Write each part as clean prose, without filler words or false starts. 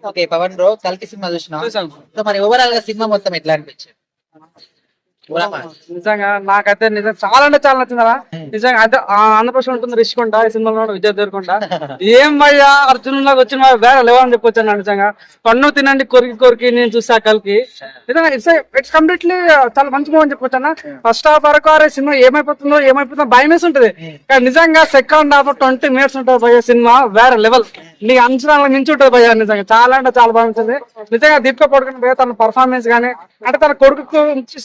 Okay, Pawan bro కల్కి cinema చూసినా. So మరి ఓవరాల్ గా సినిమా మొత్తం ఎట్లా అనిపించింది? నిజంగా నాకైతే నిజంగా చాలా అంటే చాలా నచ్చిందా. నిజంగా అయితే ఆంధ్రప్రదేశ్ ఉంటుంది రిషికొండ, ఈ సినిమాలో విజయ్ దేవరకొండ. ఏం భయ్యా అర్జున్ లాగా వచ్చిన వేరే లెవెల్ అని చెప్పొచ్చు నిజంగా. పన్ను తినండి కొరికి కొరికి నేను చూసా కలికి. నిజంగా ఇట్స్ కంప్లీట్లీ చాలా మంచి మూవీ అని చెప్పొచ్చు అన్న. ఫస్ట్ హాఫ్ వరకు అరే సినిమా ఏమైపోతుందో భయం వేసి ఉంటది. కానీ నిజంగా సెకండ్ హాఫ్ 20 minutes ఉంటుంది భయ్య, సినిమా వేరే లెవెల్. నీ అంచనాలకు మించి ఉంటుంది భయ్య. నిజంగా చాలా అంటే చాలా బాగుంటుంది. నిజంగా దీపిక పడుకుని భయ్య తన పర్ఫార్మెన్స్ గానీ, అంటే తన కొడుకు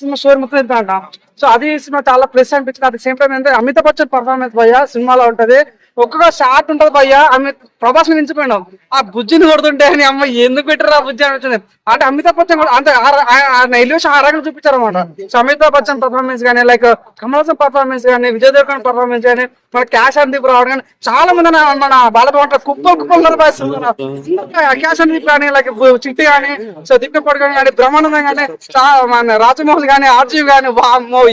సినిమా స్టోరీ మొత్తం అంట. సో అది సినిమా చాలా ప్లస్ అనిపించింది. అట్ ది సేమ్ టైం ఏంటంటే అమితాబ్ బచ్చన్ పర్ఫార్మెన్స్ భయ్య సినిమాలో ఉంటది. ఒక్కొక్క షాట్ ఉంటది భయ్య, ఆమె ప్రభాస్ మించిపోయినాం. ఆ బుజ్జిని కొడుతుంటే అని అమ్మ ఎందుకు పెట్టారు ఆ బుజ్జి అనిపించింది. అంటే అమితాబ్ బచ్చన్ కూడా అంటే ఎలివేషన్ ఆ రకంగా చూపించారు అనమాట. సో అమితాబ్ బచ్చన్ పర్ఫార్మెన్స్ కానీ, లైక్ కమల్ హాసన్ పర్ఫార్మెన్స్ కానీ, విజయ్ దేవరకొండ పర్ఫార్మెన్స్ కానీ, మన క్యాష్ అందీప్ రావడం కానీ, చాలా మంది మన బాలబాబు కుప్పలు క్యాష్ అందీప్ కానీ, లైక్ చిట్టి కానీ, సో దీపిక పడుకోవడం కానీ, బ్రహ్మానందం కానీ, మన రాజమౌళి కానీ, ఆర్జీవి కానీ,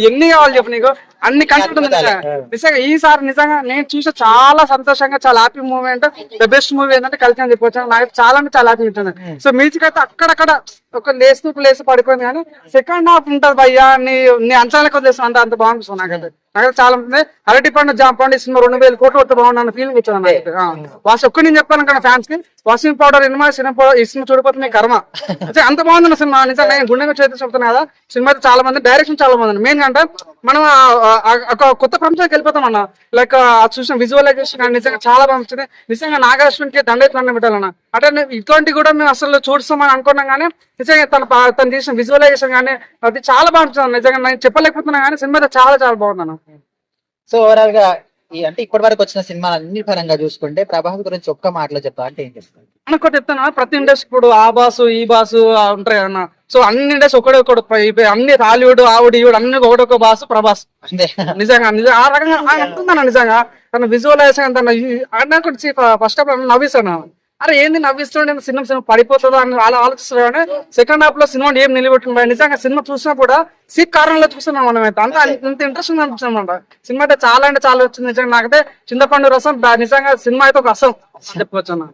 ఎన్ని కావాలి చెప్పు నీకు, అన్ని కంటెంట్ ఉంది నిజంగా. ఈసారి నిజంగా నేను చూసే చాలా సంతోషంగా, చాలా హ్యాపీ మూవీ. అంటే ద బెస్ట్ మూవీ ఏంటంటే కలిసి అని చెప్పొచ్చు. నాకు చాలా అంటే చాలా హ్యాపీ ఉంటుంది. సో మ్యూజిక్ అయితే అక్కడక్కడ ఒక లేస్తూ పడిపోయింది, కానీ సెకండ్ హాఫ్ ఉంటుంది భయ్యా. నీ అంచనాలకు వదిలేస్తాను అంత బాగుంటుంది. నాకైతే చాలా ఉంది. అరటి పండు జాంపండి సినిమా 2000 కోట్లు వస్తే బాగుంది ఫీలింగ్ వచ్చాను. వాసు ఒక్క నేను చెప్పాను కదా ఫ్యాన్స్ కి, వాషింగ్ పౌడర్ సినిమా పౌడర్ ఈ సినిమా చూడకపోతే మీ కర్మ. అంత బాగుంది సినిమా నిజంగా. నేను గుండెగా చేతి చెప్తాను కదా. సినిమా అయితే చాలా మంది, డైరెక్షన్ చాలా మంది. మెయిన్ అంటే మనం ఒక కొత్త ప్రపంచానికి వెళ్ళిపోతాం అన్న. లైక్ చూసిన విజువలైజేషన్ నిజంగా చాలా బాగుంటుంది. నిజంగా నాగార్జునకి దండెత్తున పెట్టాలన్న. అంటే ఇటువంటి కూడా మేము అసలు చూస్తామని అనుకున్నాం, కానీ నిజంగా తను చేసిన విజువలైజేషన్ కానీ అది చాలా బాగుంటుంది. నిజంగా నేను చెప్పలేకపోతున్నా, కానీ సినిమా అయితే చాలా చాలా బాగుంది అన్న. సో ఓవరాల్ గా అంటే ఇప్పటి వరకు వచ్చిన సినిమాలు అన్ని పరంగా చూసుకుంటే ప్రభాస్ గురించి ఒక్క మాటలో చెప్తా అంటే ఏం చెప్తాను? ఒకటి చెప్తాను, ప్రతి ఇండస్ట్రీ ఇప్పుడు ఆ బాసు ఈ బాసు ఉంటాయి అన్న. సో అన్ని ఇండస్ట్రీ ఒకటి అన్ని హాలీవుడ్ ఆవుడు ఈవుడు అన్ని ఒకటొక బాసు ప్రభాస్. నిజంగా ఆ రకంగా అంటుందన్న. నిజంగా తన విజువలైజేషన్ తన ఫస్ట్ ఆఫ్ ఆల్ నవ్విస్తాను. అరే ఏంది నవ్విస్తుండే సినిమా పడిపోతుందో అని అలా ఆలోచిస్తున్నాడు. కానీ సెకండ్ హాఫ్ లో సినిమా ఏం నిలబెట్టింది నిజంగా. సినిమా చూసినా కూడా సీక్ కారణంలో చూస్తున్నాం మనం అయితే. అంత ఇంట్రెస్టింగ్ అనిపిస్తుంది అనమాట. సినిమా అయితే చాలా వచ్చింది నిజంగా. నాకైతే చింతపండు రసం నిజంగా సినిమా అయితే ఒక రసం చెప్పవచ్చు అన్న.